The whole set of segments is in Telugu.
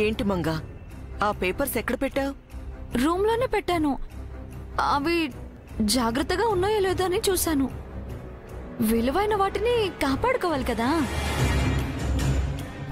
ఏంటి మంగా ఆ పేపర్స్ ఎక్కడ పెట్టావు? రూమ్ లోనే పెట్టాను. అవి జాగ్రత్తగా ఉన్నాయో లేదో అని చూశాను. విలువైన వాటిని కాపాడుకోవాలి కదా.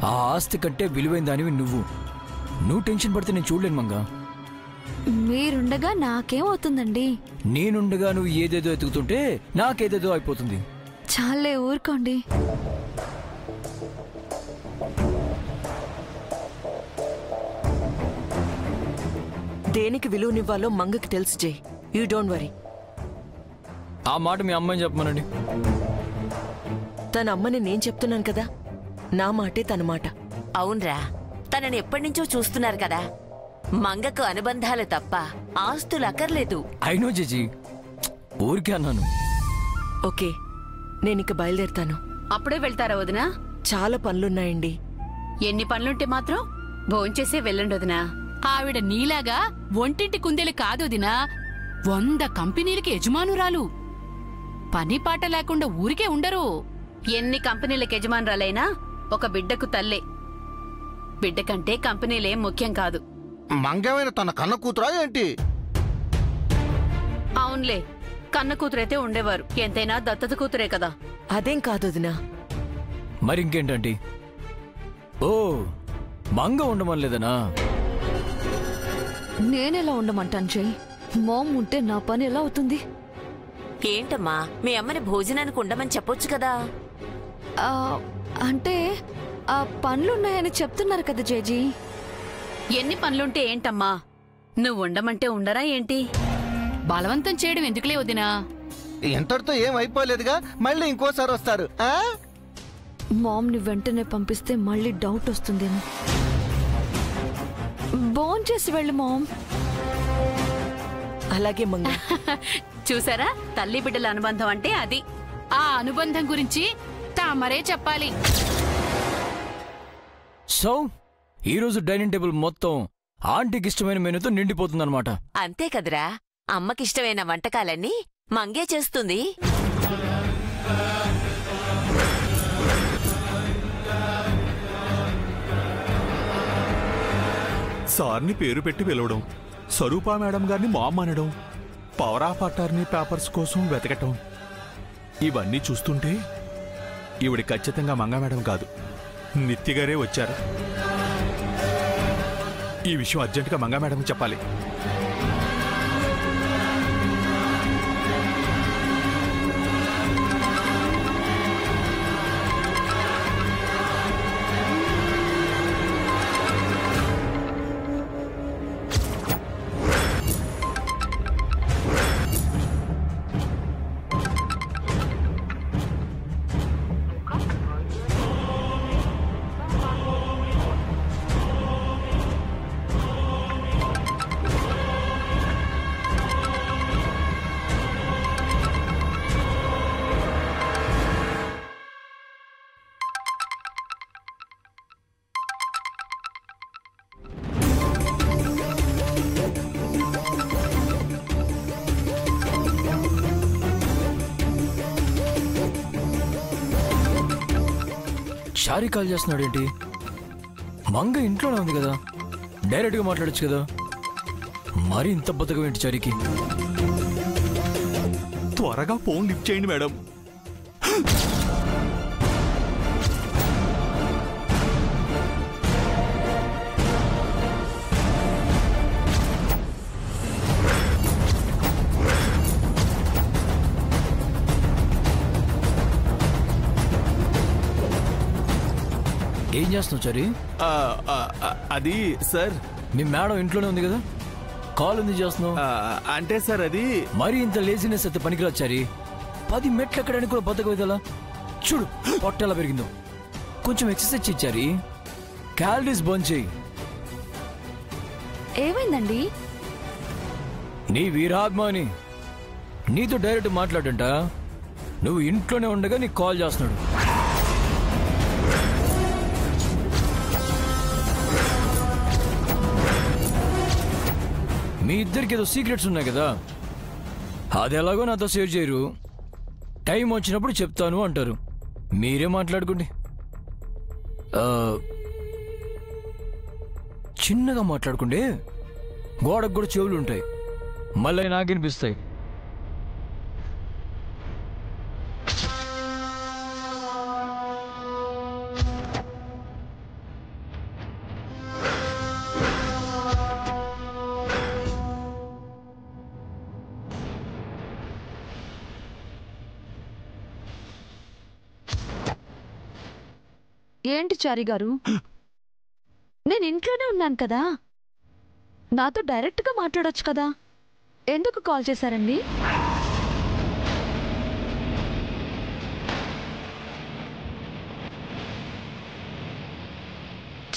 ఆ ఆస్తి కంటే విలువైన దానివి నువ్వు టెన్షన్ పడితే నేను చూడలేను మంగా. మీరుండగా నాకేమవుతుందండి? నేనుండగా నువ్వు ఏదేదో ఎతుకుతుంటే నాకేదేదో అయిపోతుంది. చాలే ఊరుకోండి. దేనికి విలువనివ్వాలో మంగకి తెలుసు జై. You don't worry. ఆ మాట మీ అమ్మాయిని చెప్పమనండి. తన అమ్మని నేను చెప్తున్నాను కదా, నా మాటే తన మాట. అవునరా, తనని ఎప్పటినుంచో చూస్తున్నారు కదా. మంగకు అనుబంధాలు తప్ప ఆస్తులు అక్కర్లేదు. అయినో జీ, ఊరికే అన్నాను. ఓకే, నేనిక బయలుదేరుతాను. అప్పుడే వెళ్తారా వదినా? చాలా పనులున్నాయండి. ఎన్ని పనులుంటే మాత్రం భోంచేసే వెళ్ళండి వదినా. ఆవిడ నీలాగా ఒంటింటి కుందేలు కాదొదినా, 100 కంపెనీలకి యజమానురాలు. పని పాట లేకుండా ఊరికే ఉండరు. ఎన్ని కంపెనీలకు యజమానురాలైనా ఒక బిడ్డకు తల్లే. బిడ్డ కంటే కంపెనీలేం ముఖ్యం కాదు. మంగమైన తన కన్న కూతురా ఏంటి? అవునులే, కన్న కూతురైతే ఉండేవారు. ఎంతైనా దత్తత కూతురే కదా. అదేం కాదొదినా. మరింకేంటండి? ఓ, మంగ ఉండమనలేదనా? నేనెలా ఉండమంటాను జై? మామ్ ఉంటే నా పని ఎలా అవుతుంది? ఏంటమ్మా, మీ అమ్మని భోజనానికి ఉండమని చెప్పొచ్చు కదా. అంటే ఆ పనులున్నాయని చెప్తున్నారు కదా జేజీ. ఎన్ని పనులుంటే ఏంటమ్మా, నువ్వు ఉండమంటే ఉండరా ఏంటి? బలవంతం చేయడం ఎందుకులే వదినా. ఎంతటితో ఏం అయిపోలేదుగా, మళ్ళీ ఇంకోసారి వస్తారు. మామ్ని వెంటనే పంపిస్తే మళ్ళీ డౌట్ వస్తుందేమో. భోంచేసి వెళ్ళు మామ్. అలాగే మంగ. చూసారా, తల్లి బిడ్డల అనుబంధం అంటే అది. ఆ అనుబంధం గురించి తామరే చెప్పాలి. సో ఈరోజు డైనింగ్ టేబుల్ మొత్తం ఆంటీకి ఇష్టమైన మెనూతో నిండిపోతుందన్నమాట. అంతే కదరా, అమ్మకిష్టమైన వంటకాలన్నీ మంగే చేస్తుంది. సార్ని పేరు పెట్టి పిలవడం, స్వరూపా మేడం గారిని మామ్ అనడం, పవర్ ఆఫ్ అటార్నీ పేపర్స్ కోసం వెతకటం, ఇవన్నీ చూస్తుంటే ఈవిడ ఖచ్చితంగా మంగా మేడం కాదు, నిత్యగారే వచ్చారు. ఈ విషయం అర్జెంటుగా మంగా మేడం చెప్పాలి. చారీ కాల్ చేస్తున్నాడేంటి? మంగ ఇంట్లోనే ఉంది కదా, డైరెక్ట్గా మాట్లాడచ్చు కదా. మరి ఇంత బతకం ఏంటి చారీకి? త్వరగా ఫోన్ లిఫ్ట్ చేయండి మేడం. ఏం చేస్తున్నావు చారీ? అది సార్, మీ మేడం ఇంట్లోనే ఉంది కదా, కాల్ ఎందుకు చేస్తున్నావు? అంటే సార్ అది మరి ఇంత లేజినెస్ అయితే పనికిరాదు చారీ. 10 మెట్లు ఎక్కడానికి కూడా బతకవేదలా. చూడు పొట్ట ఎలా పెరిగిందో. కొంచెం ఎక్సర్సైజ్ ఇచ్చారి, క్యాలరీస్ బర్న్ చేయి. ఏమైందండి? నీ వీరాత్మని నీతో డైరెక్ట్ మాట్లాడంట. నువ్వు ఇంట్లోనే ఉండగా నీకు కాల్ చేస్తున్నాడు. మీ ఇద్దరికి ఏదో సీక్రెట్స్ ఉన్నాయి కదా, అది ఎలాగో నాతో షేర్ చేయరు. టైం వచ్చినప్పుడు చెప్తాను అంటారు. మీరే మాట్లాడుకోండి. చిన్నగా మాట్లాడుకుంటే గోడకు కూడా చెవులు ఉంటాయి, మళ్ళీ నాకు వినిపిస్తాయి. ఏంటి చారి గారు, నేను ఇంట్లోనే ఉన్నాను కదా, నాతో డైరెక్ట్గా మాట్లాడొచ్చు కదా, ఎందుకు కాల్ చేశారండి?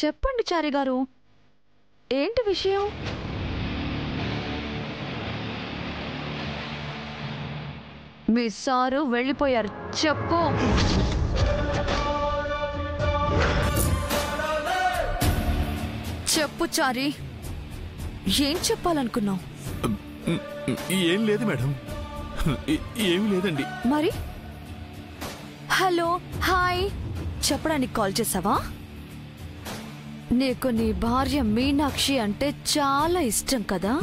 చెప్పండి చారి గారు, ఏంటి విషయం? మీ సారు వెళ్ళిపోయారు, చెప్పు. చెప్పు చారి, ఏం చెప్పాలనుకున్నావు? ఏం లేదు మేడం, ఏమీ లేదండి. మరి హలో హాయ్ చెప్పడానికి కాల్ చేసావా? నీకు నీ భార్య మీనాక్షి అంటే చాలా ఇష్టం కదా,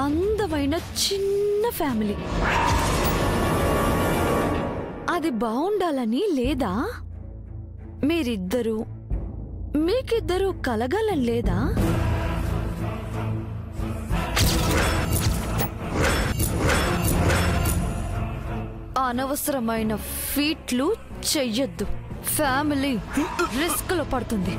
అందమైన చిన్న ఫ్యామిలీ, అది బాగుండాలని లేదా? మీకిద్దరూ కలగాలని లేదా? అనవసరమైన ఫీట్లు చెయ్యొద్దు, ఫ్యామిలీ రిస్క్ లో పడుతుంది.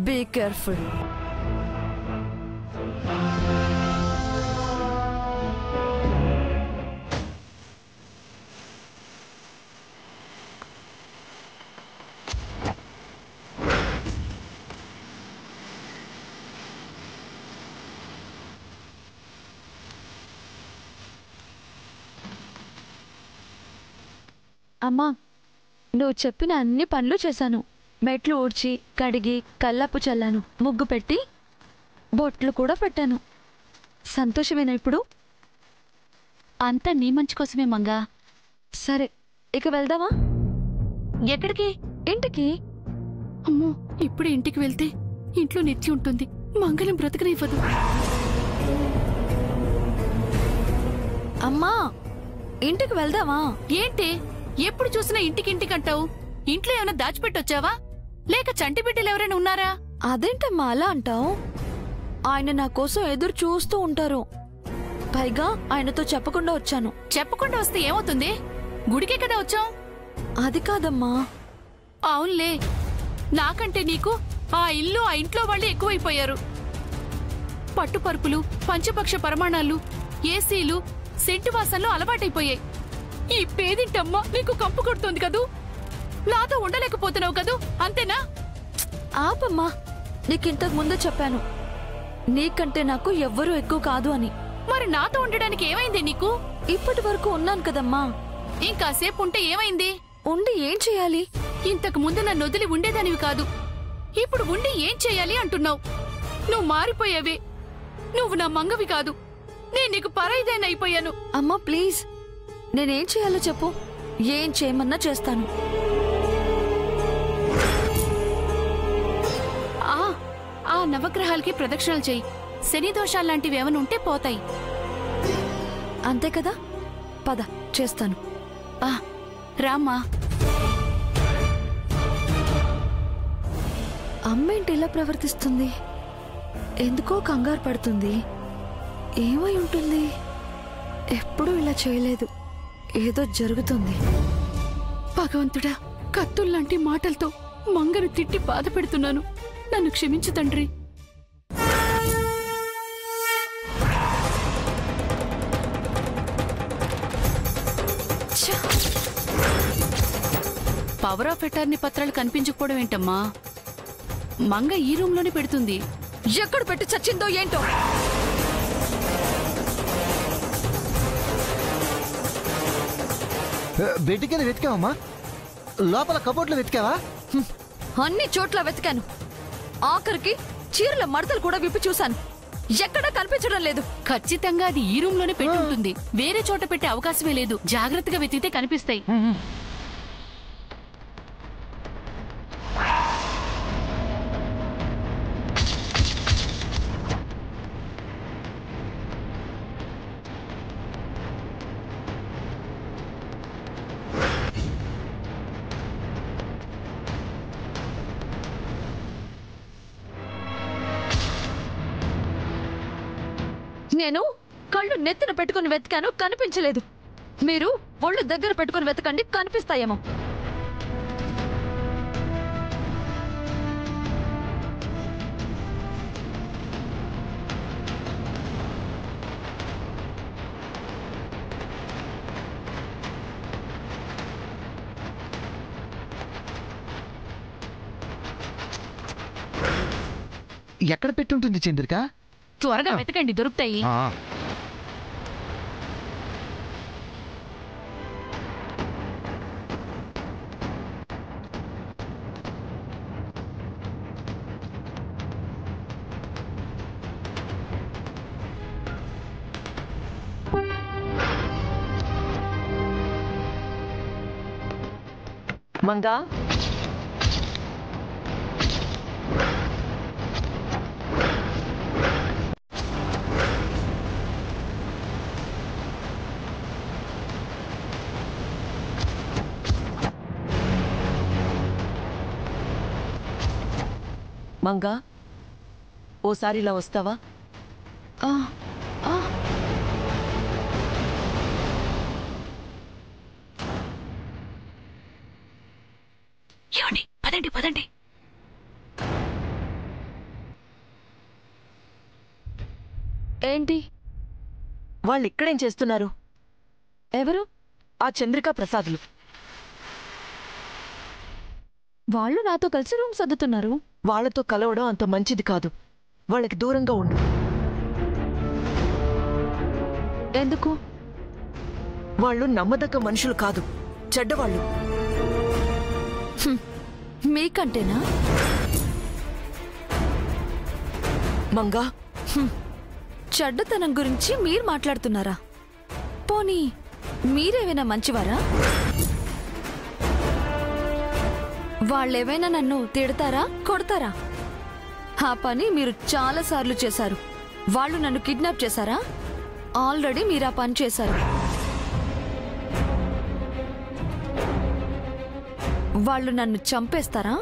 Be careful. అమ్మా, నువ్వు చెప్పిన అన్ని పనులు చేశాను. మెట్లు ఊడ్చి కడిగి కల్లాపు చల్లాను, ముగ్గు పెట్టి బొట్లు కూడా పెట్టాను. సంతోషమేనా ఇప్పుడు? అంతా నీ మంచి కోసమే మంగా. సరే, ఇక వెళ్దామా? ఎక్కడికి? ఇంటికి. అమ్మో, ఇప్పుడు ఇంటికి వెళ్తే ఇంట్లో నెచ్చి ఉంటుంది, మంగళం బ్రతకనివ్వదు. అమ్మా, ఇంటికి వెళ్దామా? ఏంటి ఎప్పుడు చూసినా ఇంటికంటావు? ఇంట్లో ఏమైనా దాచిపెట్టొచ్చావా, లేక చంటి బిడ్డలు ఎవరైనా ఉన్నారా? అదేంటమ్మా అలా అంటావు? ఆయన నా కోసం ఎదురు చూస్తూ ఉంటారు. పైగా ఆయనతో చెప్పకుండా వచ్చాను. చెప్పకుండా వస్తే ఏమవుతుంది? గుడికే కదా వచ్చాం. అది కాదమ్మా. అవునులే, నాకంటే నీకు ఆ ఇల్లు ఆ ఇంట్లో వాళ్ళు ఎక్కువైపోయారు. పట్టుపరుపులు, పంచపక్ష పరమాణాలు, ఏసీలు, సెంటు వాసనలు అలవాటైపోయాయి. ఈ పేదింటమ్మ నీకు కంపు కొడుతుంది కదూ, నాతో ఉండలేకపోతున్నావు కదూ, అంతేనా? ఆపమ్మా, నీకింతకు ముందే చెప్పాను, నీకంటే నాకు ఎవ్వరూ ఎక్కువ కాదు అని. మరి నాతో ఉండడానికి ఏమైంది నీకు? ఇప్పటి వరకు ఉన్నాను కదమ్మా. ఇంకాసేపు ఉంటే ఏమైంది? ఉండి ఏం చెయ్యాలి? ఇంతకు ముందు నన్ను వదిలి ఉండేదానివి కాదు, ఇప్పుడు ఉండి ఏం చెయ్యాలి అంటున్నావు? నువ్వు మారిపోయావే, నువ్వు నా మంగవి కాదు, నేను నీకు పరాయిదాన్నైపోయాను. అమ్మా ప్లీజ్, నేనేం చేయాలో చెప్పు, ఏం చేయమన్నా చేస్తాను. ఆ నవగ్రహాలకి ప్రదక్షిణలు చెయ్యి, శని దోషాల్లాంటివి ఏమైనా ఉంటే పోతాయి. అంతే కదా, పద చేస్తాను. రామ్మా. అమ్మేంటి ఇలా ప్రవర్తిస్తుంది? ఎందుకో కంగారు పడుతుంది. ఏమై ఉంటుంది? ఎప్పుడూ ఇలా చేయలేదు, ఏదో జరుగుతుంది. భగవంతుడా, కత్తుల్లాంటి మాటలతో మంగను తిట్టి బాధ పెడుతున్నాను, నన్ను క్షమించు తండ్రి. పవర్ ఆఫ్ అటార్నీ పత్రాలు కనిపించకపోవడం ఏంటమ్మా? మంగ ఈ రూమ్ లోనే పెడుతుంది. ఎక్కడ పెట్టి చచ్చిందో ఏంటో. బెడ్ కింద వెతికావమ్మా? లోపల కబోర్డ్లో వెతికావా? అన్ని చోట్ల వెతికాను, ఆఖరికి చీరల మడతలు కూడా విప్పి చూశాను. ఎక్కడా కనిపించడం లేదు. ఖచ్చితంగా అది ఈ రూమ్ లోనే పెట్టి ఉంటుంది. వేరే చోట పెట్టే అవకాశమే లేదు. జాగ్రత్తగా వెతికితే కనిపిస్తాయి. నేను కళ్ళు నెత్తిన పెట్టుకుని వెతికాను, కనిపించలేదు. మీరు ఒళ్ళు దగ్గర పెట్టుకుని వెతకండి, కనిపిస్తాయేమో. ఎక్కడ పెట్టుంటుంది చంద్రిక? త్వరగా వెతకండి, దొరుకుతాయి. మంగా, మంగా, ఓసారి ఇలా వస్తావా? ఏమండి, పదండి పదండి. ఏంటి? వాళ్ళు ఇక్కడేం చేస్తున్నారు? ఎవరు? ఆ చంద్రికా ప్రసాదులు. వాళ్ళు నాతో కలిసి రూమ్ సర్దుతున్నారు. వాళ్లతో కలవడం అంత మంచిది కాదు. వాళ్ళకి దూరంగా ఉండు. ఎందుకు? వాళ్ళు నమ్మదగ్గ మనుషులు కాదు, చెడ్డవాళ్ళు. మీకంటేనా? మంగా, చెడ్డతనం గురించి మీరు మాట్లాడుతున్నారా? పోనీ మీరేమైనా మంచివారా? వాళ్ళేమైనా నన్ను తిడతారా, కొడతారా? ఆ పని మీరు చాలాసార్లు చేశారు. వాళ్ళు నన్ను కిడ్నాప్ చేశారా? ఆల్రెడీ మీరు ఆ పని చేశారు. వాళ్ళు నన్ను చంపేస్తారా?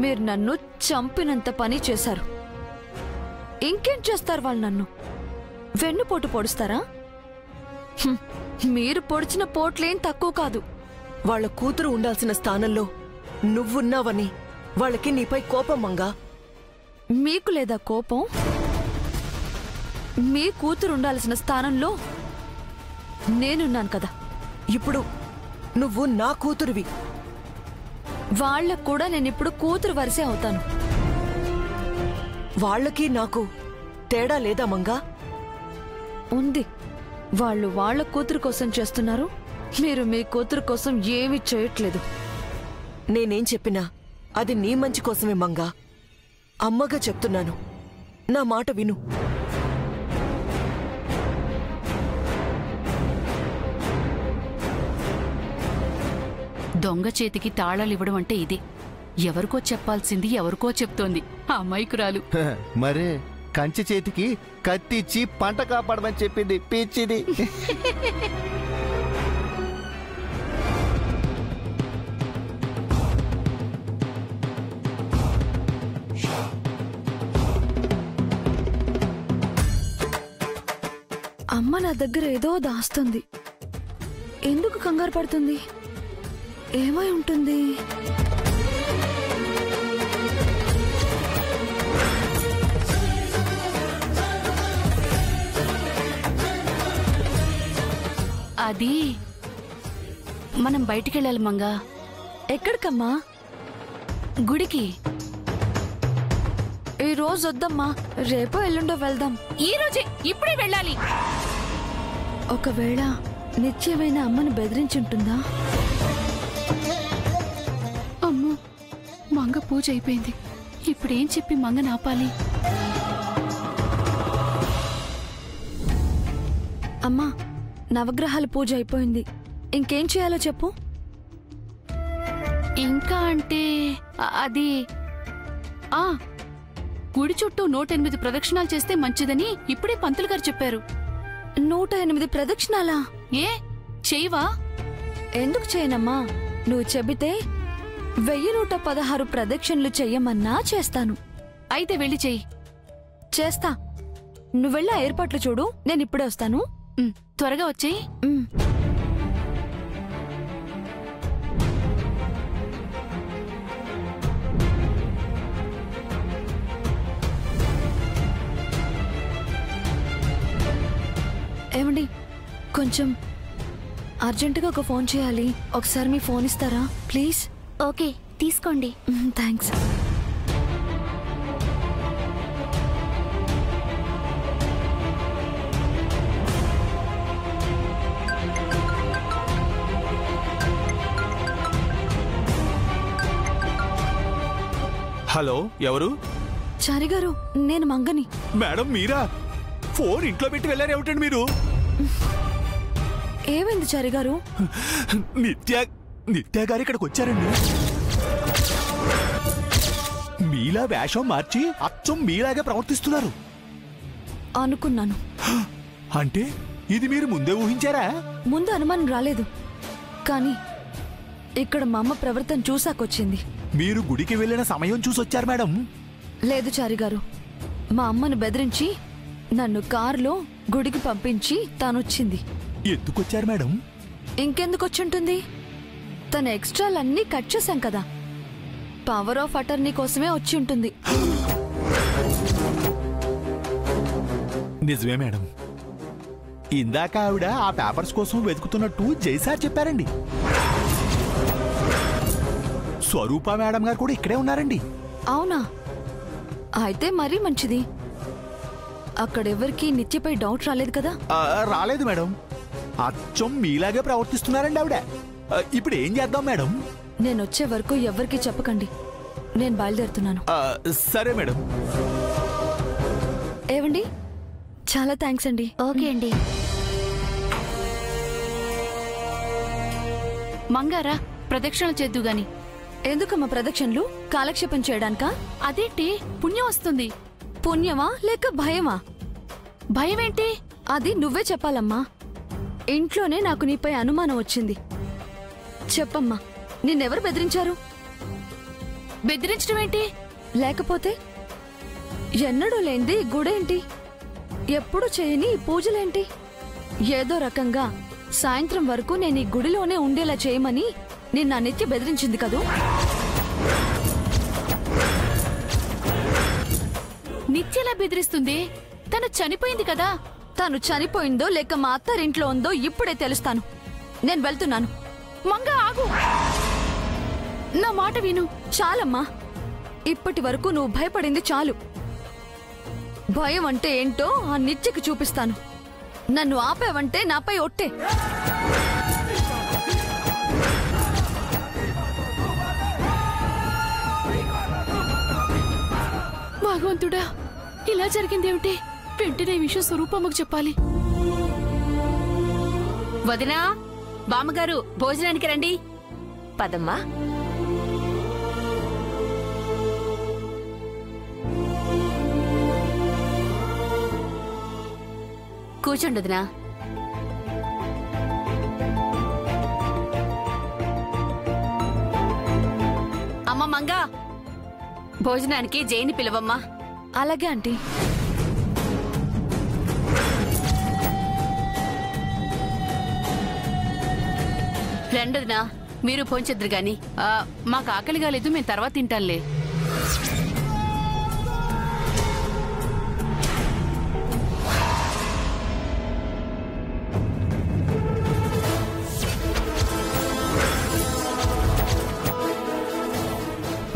మీరు నన్ను చంపినంత పని చేశారు. ఇంకేం చేస్తారు వాళ్ళు? నన్ను వెన్నుపోటు పొడుస్తారా? మీరు పొడిచిన పోట్లేం తక్కువ కాదు. వాళ్ళ కూతురు ఉండాల్సిన స్థానంలో నువ్వున్నావని వాళ్ళకి నీపై కోపం మంగా. మీకు లేదా కోపం? మీ కూతురు ఉండాల్సిన స్థానంలో నేనున్నాను కదా. ఇప్పుడు నువ్వు నా కూతురువి. వాళ్ళకు కూడా నేనిప్పుడు కూతురు వరసే అవుతాను. వాళ్ళకి నాకు తేడా లేదా మంగా? ఉంది. వాళ్ళు వాళ్ళ కూతురు కోసం చేస్తున్నారు, మీరు మీ కూతురు కోసం ఏమీ చేయట్లేదు. నేనేం చెప్పినా అది నీ మంచి కోసమే మంగా. అమ్మగా చెప్తున్నాను, నా మాట విను. దొంగ చేతికి తాళాలివ్వడం అంటే ఇది. ఎవరికో చెప్పాల్సింది ఎవరికో చెప్తోంది ఆ అమాయకురాలు. మరే కంచి చేతికి కత్తిచ్చి పంట కాపాడమని చెప్పింది పిచ్చిది. అమ్మ నా దగ్గర ఏదో దాస్తుంది. ఎందుకు కంగారు పడుతుంది? ఏమై ఉంటుంది? అది మనం బయటికెళ్ళాలి మంగా. ఎక్కడికమ్మా? గుడికి. ఈ రోజు వద్దమ్మా, రేపో ఎల్లుండో వెళ్దాం. ఈ రోజే, ఇప్పుడే వెళ్ళాలి. ఒకవేళ నిత్యమైన అమ్మను బెదిరించుంటుందా? అమ్మో, మంగ పూజ అయిపోయింది. ఇప్పుడేం చెప్పి మంగని ఆపాలి? అమ్మా, నవగ్రహాల పూజ అయిపోయింది. ఇంకేం చేయాలో చెప్పు. ఇంకా అంటే అది గుడి చుట్టూ 108 ప్రదక్షిణాలు చేస్తే మంచిదని ఇప్పుడే పంతులు గారు చెప్పారు. 108 ప్రదక్షిణాలా? ఏ చెయ్యవా? ఎందుకు చేయనమ్మా? నువ్వు చెబితే 1116 ప్రదక్షిణలు చెయ్యమన్నా చేస్తాను. అయితే వెళ్ళి చెయ్యి. చేస్తా. నువ్వెళ్ళి ఆ ఏర్పాట్లు చూడు, నేను ఇప్పుడే వస్తాను. త్వరగా వచ్చేయి. ఏమండి, కొంచెం అర్జెంటుగా ఒక ఫోన్ చేయాలి. ఒకసారి మీ ఫోన్ ఇస్తారా ప్లీజ్? ఓకే, తీసుకోండి. థ్యాంక్స్. హలో, ఎవరు? చారి గారు, నేను మంగని. మేడం మీరా? ఫోన్ ఇంట్లో పెట్టి వెళ్ళారేమిటండి మీరు? ఏమైంది చారి గారు? నిత్య గారు ఇక్కడికి వచ్చారండి. మీలా వేషం మార్చి అచ్చం మీలాగే ప్రవర్తిస్తున్నారు. అనుకున్నాను. అంటే ఇది మీరు ముందే ఊహించారా? ముందు అనుమానం రాలేదు, కానీ ఇక్కడ మా అమ్మ ప్రవర్తన చూసాకొచ్చింది. మీరు గుడికి వెళ్ళిన సమయం చూసొచ్చారు మేడం. లేదు చారి గారు, మా అమ్మను బెదిరించి నన్ను కారులో గుడికి పంపించి తానొచ్చింది. ఎందుకొచ్చారు మేడం? ఇంకెందుకొచ్చుంటుంది? తన ఎక్స్ట్రాలన్నీ కట్ చేశాం కదా, పవర్ ఆఫ్ అటర్నీ కోసమే వచ్చి ఉంటుంది. నిజమే మేడం. ఇందాక ఆవిడ ఆ పేపర్స్ కోసం వెతుకుతున్నట్టు జైసార్ చెప్పారండి. స్వరూప మేడం గారు కూడా ఇక్కడే ఉన్నారండి. అవునా? అయితే మరీ మంచిది. అక్కడెవరికి నిత్యపై డౌట్ రాలేదు కదా? రాలేదు మేడం. అచ్చం మీలాగే ప్రవర్తిస్తున్నారండి ఆవిడ. ఇప్పుడు ఏం చేద్దాం మేడం? నేనొచ్చే వరకు ఎవ్వరికీ చెప్పకండి. నేను బయలుదేరుతున్నాను. సరే మేడం. ఏవండి, చాలా థ్యాంక్స్ అండి. ఓకే అండి. మంగారా, ప్రదక్షిణలు చేద్దు గాని. ఎందుకమ్మా ప్రదక్షిణలు? కాలక్షేపం చేయడానికా? అదేంటి, పుణ్యం వస్తుంది. పుణ్యమా లేక భయమా? భయమేంటి? అది నువ్వే చెప్పాలమ్మా. ఇంట్లోనే నాకు నీపై అనుమానం వచ్చింది. చెప్పమ్మా, నిన్నెవరు బెదిరించారు? బెదిరించడం ఏంటి? లేకపోతే ఎన్నడూ లేంది గుడేంటి? ఎప్పుడు చేయని పూజలేంటి? ఏదో రకంగా సాయంత్రం వరకు నేను ఈ గుడిలోనే ఉండేలా చేయమని నిన్న నిత్య బెదిరించింది కదూ? నిత్యలా బెదిరిస్తుంది? తను చనిపోయింది కదా. తను చనిపోయిందో లేక మా అత్తారింట్లో ఉందో ఇప్పుడే తెలుస్తాను. నేను వెళ్తున్నాను. మంగా, ఆగు. నా మాట విను. చాలమ్మా, ఇప్పటి వరకు నువ్వు భయపడింది చాలు. భయం అంటే ఏంటో ఆ నిత్యకి చూపిస్తాను. నన్ను ఆపేవంటే నాపై ఒట్టే. భగవంతుడా, ఇలా జరిగిందేమిటి? వెంటనే ఈ విషయం స్వరూపమ్మకు చెప్పాలి. వదినా, బామ్మగారు భోజనానికి రండి. పదమ్మా. కూర్చోండి వదినా. అమ్మ మంగా, భోజనానికి జైని పిలవమ్మా. అలాగే ఆంటీ. రెండదినా, మీరు భోంచెద్దరు గాని. మాకు ఆకలిగా లేదు, మేము తర్వాత తింటాంలే.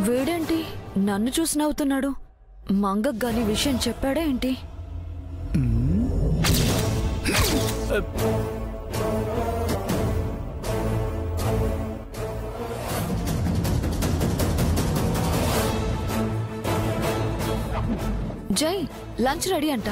వీడేంటి నన్ను చూసి నవ్వుతున్నాడు? మంగకు గాని విషయం చెప్పాడా ఏంటి? లంచ్ రెడీ అంట.